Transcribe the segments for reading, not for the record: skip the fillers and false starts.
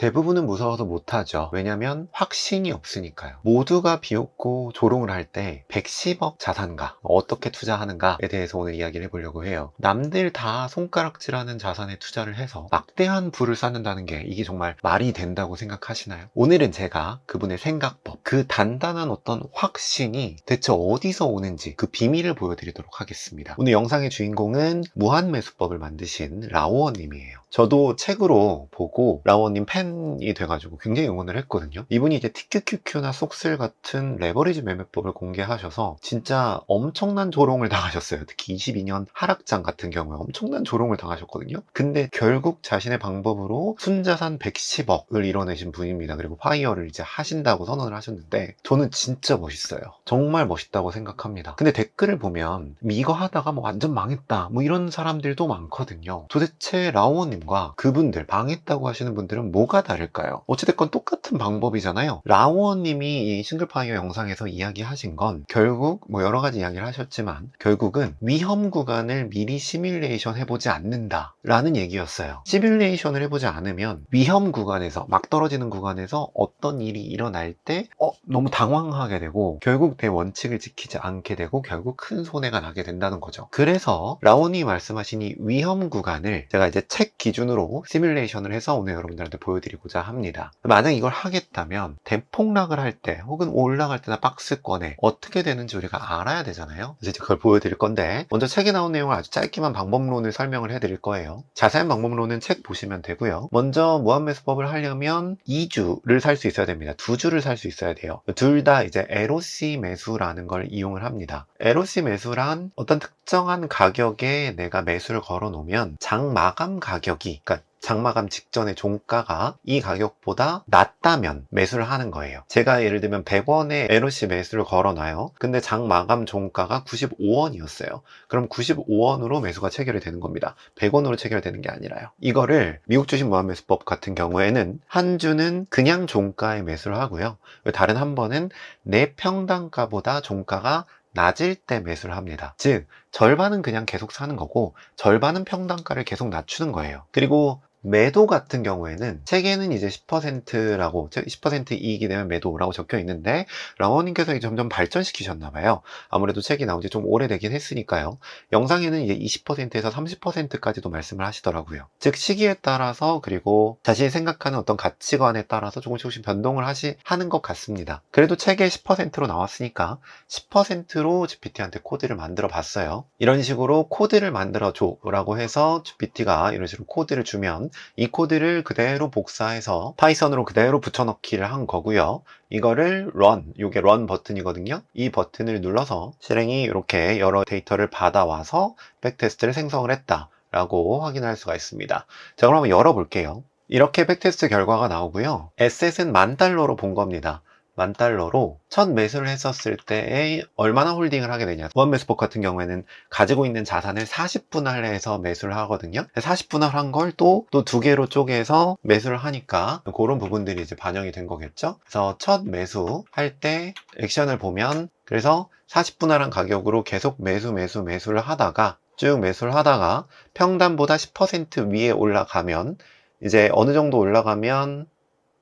대부분은 무서워서 못하죠. 왜냐면 확신이 없으니까요. 모두가 비웃고 조롱을 할 때 110억 자산가, 어떻게 투자하는가에 대해서 오늘 이야기를 해보려고 해요. 남들 다 손가락질하는 자산에 투자를 해서 막대한 부를 쌓는다는 게 이게 정말 말이 된다고 생각하시나요? 오늘은 제가 그분의 생각법, 그 단단한 어떤 확신이 대체 어디서 오는지 그 비밀을 보여드리도록 하겠습니다. 오늘 영상의 주인공은 무한매수법을 만드신 라오어님이에요. 저도 책으로 보고 라오어님 팬이 돼가지고 굉장히 응원을 했거든요. 이분이 이제 TQQQ나 속슬 같은 레버리지 매매법을 공개하셔서 진짜 엄청난 조롱을 당하셨어요. 특히 22년 하락장 같은 경우에 엄청난 조롱을 당하셨거든요. 근데 결국 자신의 방법으로 순자산 110억을 이뤄내신 분입니다. 그리고 파이어를 이제 하신다고 선언을 하셨는데 저는 진짜 멋있어요. 정말 멋있다고 생각합니다. 근데 댓글을 보면 이거 하다가 뭐 완전 망했다 뭐 이런 사람들도 많거든요. 도대체 라오어님 그분들 망했다고 하시는 분들은 뭐가 다를까요? 어찌됐건 똑같은 방법이잖아요. 라오어님이 이 싱글파이어 영상에서 이야기하신 건 결국 뭐 여러 가지 이야기를 하셨지만 결국은 위험 구간을 미리 시뮬레이션 해보지 않는다 라는 얘기였어요. 시뮬레이션을 해보지 않으면 위험 구간에서 막 떨어지는 구간에서 어떤 일이 일어날 때 너무 당황하게 되고 결국 내 원칙을 지키지 않게 되고 결국 큰 손해가 나게 된다는 거죠. 그래서 라오님이 말씀하신 이 위험 구간을 제가 이제 책 기준으로 시뮬레이션을 해서 오늘 여러분들한테 보여드리고자 합니다. 만약 이걸 하겠다면 대폭락을 할 때 혹은 올라갈 때나 박스권에 어떻게 되는지 우리가 알아야 되잖아요. 그래서 그걸 보여드릴 건데 먼저 책에 나온 내용을 아주 짧게만 방법론을 설명을 해드릴 거예요. 자세한 방법론은 책 보시면 되고요. 먼저 무한매수법을 하려면 2주를 살 수 있어야 됩니다. 2주를 살 수 있어야 돼요. 둘 다 이제 LOC 매수라는 걸 이용을 합니다. LOC 매수란 어떤 특정한 가격에 내가 매수를 걸어 놓으면 장 마감 가격이, 그러니까 장마감 직전의 종가가 이 가격보다 낮다면 매수를 하는 거예요. 제가 예를 들면 100원에 LOC 매수를 걸어놔요. 근데 장마감 종가가 95원이었어요. 그럼 95원으로 매수가 체결이 되는 겁니다. 100원으로 체결되는 게 아니라요. 이거를 미국 주식 무한매수법 같은 경우에는 한 주는 그냥 종가에 매수를 하고요. 다른 한 번은 내 평단가보다 종가가 낮을 때 매수를 합니다. 즉 절반은 그냥 계속 사는 거고 절반은 평단가를 계속 낮추는 거예요. 그리고 매도 같은 경우에는 책에는 이제 10%라고 10% 이익이 되면 매도라고 적혀 있는데 라오님께서 점점 발전시키셨나 봐요. 아무래도 책이 나온 지 좀 오래되긴 했으니까요. 영상에는 이제 20%에서 30%까지도 말씀을 하시더라고요. 즉 시기에 따라서 그리고 자신이 생각하는 어떤 가치관에 따라서 조금씩 변동을 하는 것 같습니다. 그래도 책에 10%로 나왔으니까 10%로 GPT한테 코드를 만들어 봤어요. 이런 식으로 코드를 만들어 줘 라고 해서 GPT가 이런 식으로 코드를 주면 이 코드를 그대로 복사해서 파이썬으로 그대로 붙여넣기를 한 거고요. 이거를 이게 run 버튼이거든요. 이 버튼을 눌러서 실행이 이렇게 여러 데이터를 받아와서 백테스트를 생성을 했다 라고 확인할 수가 있습니다. 자, 그럼 한번 열어볼게요. 이렇게 백테스트 결과가 나오고요. 에셋은 $10,000로 본 겁니다. $10,000로 첫 매수를 했었을 때에 얼마나 홀딩을 하게 되냐. 무한매수법 같은 경우에는 가지고 있는 자산을 40분할해서 매수를 하거든요. 40분할 한 걸 또 두 개로 쪼개서 매수를 하니까 그런 부분들이 이제 반영이 된 거겠죠. 그래서 첫 매수 할 때 액션을 보면 그래서 40분할한 가격으로 계속 매수를 하다가 쭉 매수를 하다가 평단보다 10% 위에 올라가면 이제 어느 정도 올라가면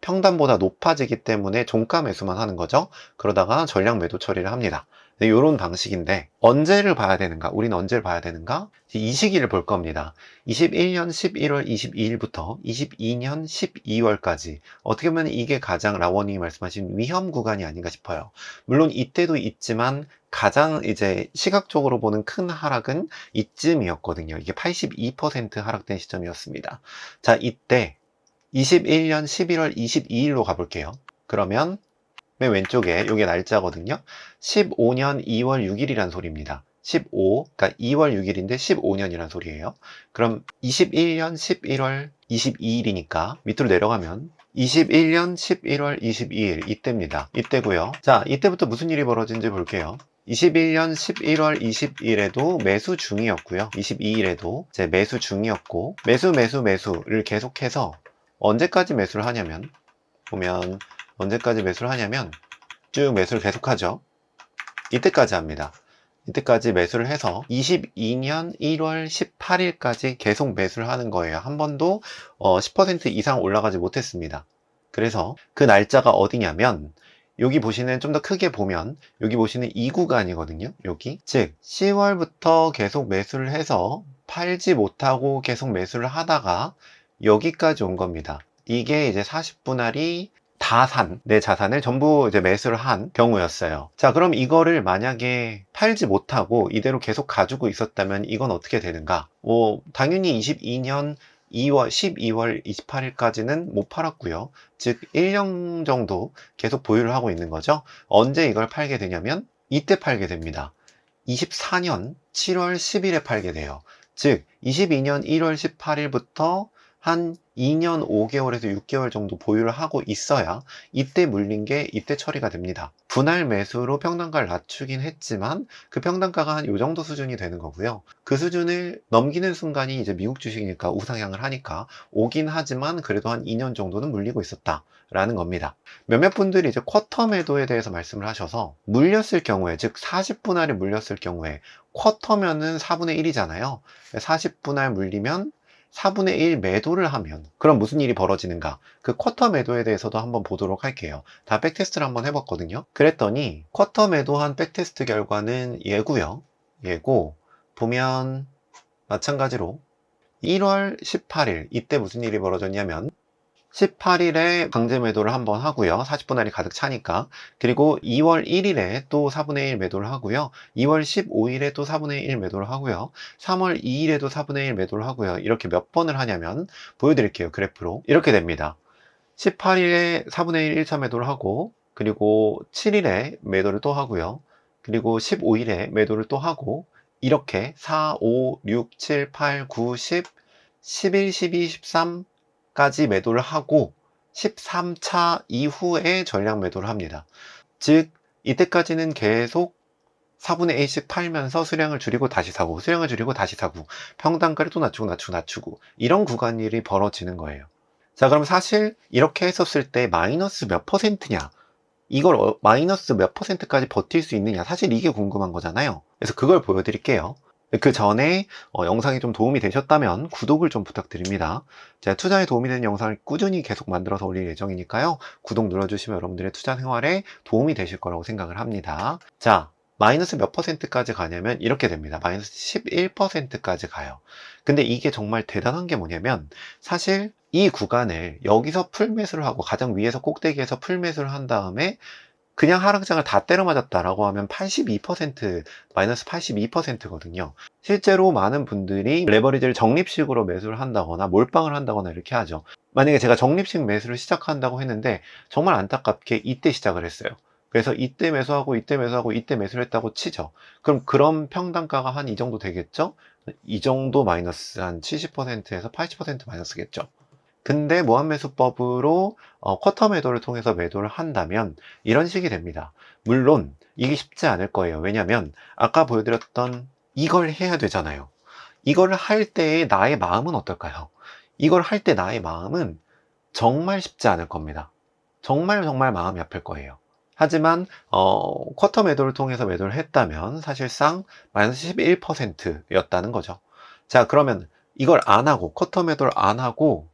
평단보다 높아지기 때문에 종가 매수만 하는 거죠. 그러다가 전량 매도 처리를 합니다. 이런 방식인데 언제를 봐야 되는가? 우리는 언제를 봐야 되는가? 이 시기를 볼 겁니다. 21년 11월 22일부터 22년 12월까지 어떻게 보면 이게 가장 라오님이 말씀하신 위험 구간이 아닌가 싶어요. 물론 이때도 있지만 가장 이제 시각적으로 보는 큰 하락은 이쯤이었거든요. 이게 82% 하락된 시점이었습니다. 자, 이때 21년 11월 22일로 가볼게요. 그러면 맨 왼쪽에 이게 날짜거든요. 15년 2월 6일이란 소리입니다. 그러니까 2월 6일인데 15년이란 소리예요. 그럼 21년 11월 22일이니까 밑으로 내려가면 21년 11월 22일 이때입니다. 이때고요. 자, 이때부터 무슨 일이 벌어진지 볼게요. 21년 11월 20일에도 매수 중이었고요. 22일에도 이제 매수 중이었고 매수를 계속해서 언제까지 매수를 하냐면 보면 언제까지 매수를 하냐면 쭉 매수를 계속하죠. 이때까지 합니다. 이때까지 매수를 해서 22년 1월 18일까지 계속 매수를 하는 거예요. 한 번도 10% 이상 올라가지 못했습니다. 그래서 그 날짜가 어디냐면 여기 보시는, 좀 더 크게 보면 여기 보시는 이 구간이거든요. 여기, 즉 10월부터 계속 매수를 해서 팔지 못하고 계속 매수를 하다가 여기까지 온 겁니다. 이게 이제 40분할이 다 산, 내 자산을 전부 이제 매수를 한 경우였어요. 자, 그럼 이거를 만약에 팔지 못하고 이대로 계속 가지고 있었다면 이건 어떻게 되는가? 당연히 22년 12월 28일까지는 못 팔았고요. 즉 1년 정도 계속 보유를 하고 있는 거죠. 언제 이걸 팔게 되냐면 이때 팔게 됩니다. 24년 7월 10일에 팔게 돼요. 즉 22년 1월 18일부터 한 2년 5개월에서 6개월 정도 보유를 하고 있어야 이때 물린 게 이때 처리가 됩니다. 분할 매수로 평단가를 낮추긴 했지만 그 평단가가 한 요 정도 수준이 되는 거고요. 그 수준을 넘기는 순간이 이제 미국 주식이니까 우상향을 하니까 오긴 하지만 그래도 한 2년 정도는 물리고 있었다 라는 겁니다. 몇몇 분들이 이제 쿼터 매도에 대해서 말씀을 하셔서, 물렸을 경우에, 즉 40분할이 물렸을 경우에 쿼터면은 4분의 1이잖아요. 40분할 물리면 4분의 1 매도를 하면 그럼 무슨 일이 벌어지는가? 그 쿼터 매도에 대해서도 한번 보도록 할게요. 다 백테스트를 한번 해봤거든요. 그랬더니 쿼터 매도한 백테스트 결과는 얘고요. 얘고 보면 마찬가지로 1월 18일 이때 무슨 일이 벌어졌냐면 18일에 강제 매도를 한번 하고요. 40분할이 가득 차니까. 그리고 2월 1일에 또 4분의 1 매도를 하고요. 2월 15일에 또 4분의 1 매도를 하고요. 3월 2일에도 4분의 1 매도를 하고요. 이렇게 몇 번을 하냐면 보여드릴게요. 그래프로. 이렇게 됩니다. 18일에 4분의 1 1차 매도를 하고, 그리고 7일에 매도를 또 하고요. 그리고 15일에 매도를 또 하고, 이렇게 4, 5, 6, 7, 8, 9, 10, 11, 12, 13 까지 매도를 하고 13차 이후에 전량 매도를 합니다. 즉 이때까지는 계속 4분의 1씩 팔면서 수량을 줄이고 다시 사고, 수량을 줄이고 다시 사고, 평단가를 또 낮추고 이런 구간일이 벌어지는 거예요. 자, 그럼 사실 이렇게 했었을 때 마이너스 몇 퍼센트냐, 이걸 마이너스 몇 퍼센트까지 버틸 수 있느냐, 사실 이게 궁금한 거잖아요. 그래서 그걸 보여드릴게요. 그 전에 영상이 좀 도움이 되셨다면 구독을 좀 부탁드립니다. 제가 투자에 도움이 되는 영상을 꾸준히 계속 만들어서 올릴 예정이니까요. 구독 눌러주시면 여러분들의 투자 생활에 도움이 되실 거라고 생각을 합니다. 자, 마이너스 몇 퍼센트까지 가냐면 이렇게 됩니다. 마이너스 11%까지 가요. 근데 이게 정말 대단한 게 뭐냐면, 사실 이 구간을 여기서 풀매수를 하고 가장 위에서 꼭대기에서 풀매수를 한 다음에 그냥 하락장을 다 때려 맞았다라고 하면 82%, 마이너스 82%거든요. 실제로 많은 분들이 레버리지를 적립식으로 매수를 한다거나 몰빵을 한다거나 이렇게 하죠. 만약에 제가 적립식 매수를 시작한다고 했는데 정말 안타깝게 이때 시작을 했어요. 그래서 이때 매수하고 이때 매수하고 이때 매수를 했다고 치죠. 그럼 그런 평단가가 한 이 정도 되겠죠? 이 정도 마이너스 한 70%에서 80% 마이너스겠죠. 근데 무한매수법으로 쿼터 매도를 통해서 매도를 한다면 이런 식이 됩니다. 물론 이게 쉽지 않을 거예요. 왜냐면 아까 보여드렸던 이걸 해야 되잖아요. 이걸 할 때의 나의 마음은 어떨까요? 이걸 할 때 나의 마음은 정말 쉽지 않을 겁니다. 정말 마음이 아플 거예요. 하지만 쿼터 매도를 통해서 매도를 했다면 사실상 마이너스 11%였다는 거죠. 자, 그러면 이걸 안 하고, 쿼터 매도를 안 하고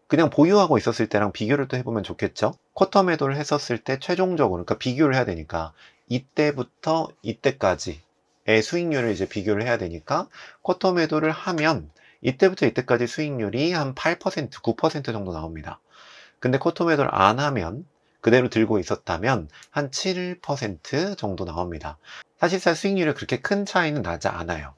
그냥 보유하고 있었을 때랑 비교를 또 해보면 좋겠죠. 쿼터 매도를 했었을 때 최종적으로, 그러니까 비교를 해야 되니까 이때부터 이때까지의 수익률을 이제 비교를 해야 되니까, 쿼터 매도를 하면 이때부터 이때까지 수익률이 한 8%, 9% 정도 나옵니다. 근데 쿼터 매도를 안 하면, 그대로 들고 있었다면 한 7% 정도 나옵니다. 사실상 수익률이 그렇게 큰 차이는 나지 않아요.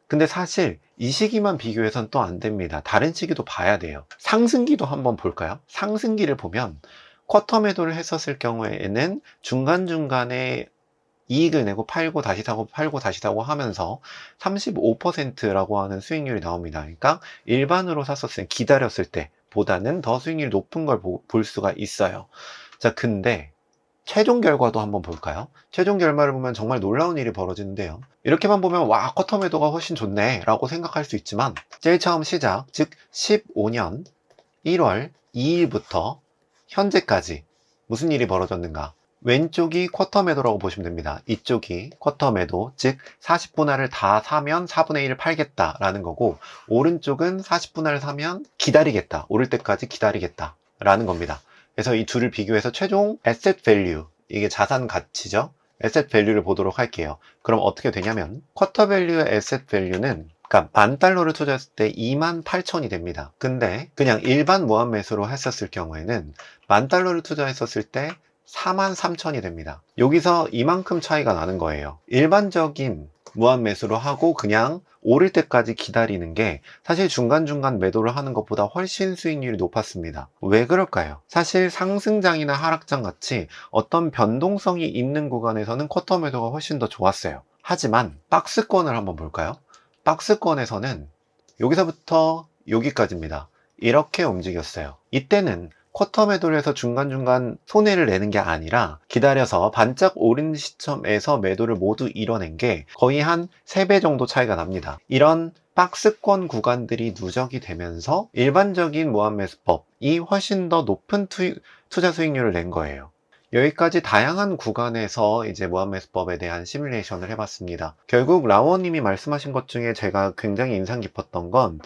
근데 사실 이 시기만 비교해서는 또 안 됩니다. 다른 시기도 봐야 돼요. 상승기도 한번 볼까요? 상승기를 보면 쿼터 매도를 했었을 경우에는 중간중간에 이익을 내고 팔고 다시 사고 팔고 다시 사고 하면서 35%라고 하는 수익률이 나옵니다. 그러니까 일반으로 샀었을 때, 기다렸을 때 보다는 더 수익률이 높은 걸 볼 수가 있어요. 자, 근데 최종 결과도 한번 볼까요? 최종 결과를 보면 정말 놀라운 일이 벌어지는데요. 이렇게만 보면 와, 쿼터 매도가 훨씬 좋네 라고 생각할 수 있지만, 제일 처음 시작, 즉 15년 1월 2일부터 현재까지 무슨 일이 벌어졌는가? 왼쪽이 쿼터 매도라고 보시면 됩니다. 이쪽이 쿼터 매도, 즉 40분할을 다 사면 4분의 1을 팔겠다라는 거고, 오른쪽은 40분할을 사면 기다리겠다, 오를 때까지 기다리겠다 라는 겁니다. 그래서 이 둘을 비교해서 최종 에셋 밸류, 이게 자산 가치죠. 에셋 밸류를 보도록 할게요. 그럼 어떻게 되냐면 쿼터 밸류의 에셋 밸류는, 그러니까 $10,000를 투자했을 때 28,000이 됩니다. 근데 그냥 일반 무한 매수로 했었을 경우에는 $10,000를 투자했었을 때 43,000이 됩니다. 여기서 이만큼 차이가 나는 거예요. 일반적인 무한 매수로 하고 그냥 오를 때까지 기다리는 게 사실 중간중간 매도를 하는 것보다 훨씬 수익률이 높았습니다. 왜 그럴까요? 사실 상승장이나 하락장 같이 어떤 변동성이 있는 구간에서는 쿼터 매도가 훨씬 더 좋았어요. 하지만 박스권을 한번 볼까요? 박스권에서는 여기서부터 여기까지입니다. 이렇게 움직였어요. 이때는 쿼터 매도를 해서 중간중간 손해를 내는 게 아니라 기다려서 반짝 오른 시점에서 매도를 모두 이뤄낸 게 거의 한 3배 정도 차이가 납니다. 이런 박스권 구간들이 누적이 되면서 일반적인 무한매수법이 훨씬 더 높은 투자 수익률을 낸 거예요. 여기까지 다양한 구간에서 이제 무한매수법에 대한 시뮬레이션을 해봤습니다. 결국 라오님이 말씀하신 것 중에 제가 굉장히 인상 깊었던 건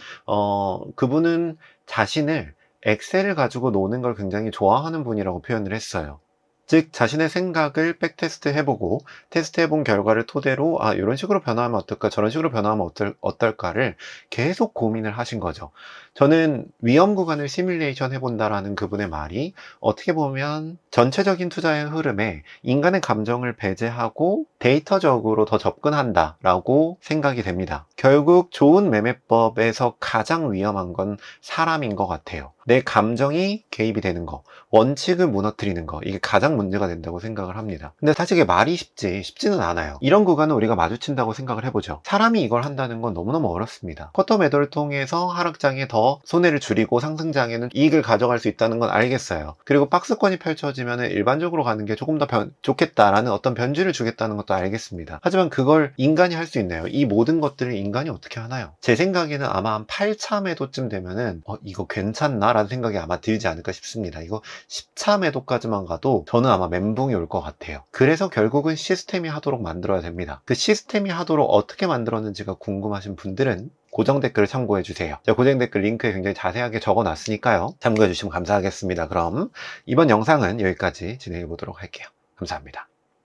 그분은 자신을 엑셀을 가지고 노는 걸 굉장히 좋아하는 분이라고 표현을 했어요. 즉 자신의 생각을 백테스트 해보고 테스트 해본 결과를 토대로 이런 식으로 변화하면 어떨까, 저런 식으로 변화하면 어떨까를 계속 고민을 하신 거죠. 저는 위험 구간을 시뮬레이션 해본다라는 그분의 말이 어떻게 보면 전체적인 투자의 흐름에 인간의 감정을 배제하고 데이터적으로 더 접근한다 라고 생각이 됩니다. 결국 좋은 매매법에서 가장 위험한 건 사람인 것 같아요. 내 감정이 개입이 되는 거, 원칙을 무너뜨리는 거, 이게 가장 문제가 된다고 생각을 합니다. 근데 사실 이게 말이 쉽지는 않아요. 이런 구간을 우리가 마주친다고 생각을 해보죠. 사람이 이걸 한다는 건 너무너무 어렵습니다. 쿼터 매도를 통해서 하락장에 더 손해를 줄이고 상승장에는 이익을 가져갈 수 있다는 건 알겠어요. 그리고 박스권이 펼쳐지면 일반적으로 가는 게 조금 더 좋겠다라는 어떤 변주를 주겠다는 것도 알겠습니다. 하지만 그걸 인간이 할 수 있나요? 이 모든 것들을 인간이 어떻게 하나요? 제 생각에는 아마 한 8차 매도쯤 되면은 이거 괜찮나? 라는 생각이 아마 들지 않을까 싶습니다. 이거 10차 매도까지만 가도 저는 아마 멘붕이 올 것 같아요. 그래서 결국은 시스템이 하도록 만들어야 됩니다. 그 시스템이 하도록 어떻게 만들었는지가 궁금하신 분들은 고정 댓글을 참고해 주세요. 제가 고정 댓글 링크에 굉장히 자세하게 적어 놨으니까요. 참고해 주시면 감사하겠습니다. 그럼 이번 영상은 여기까지 진행해 보도록 할게요. 감사합니다.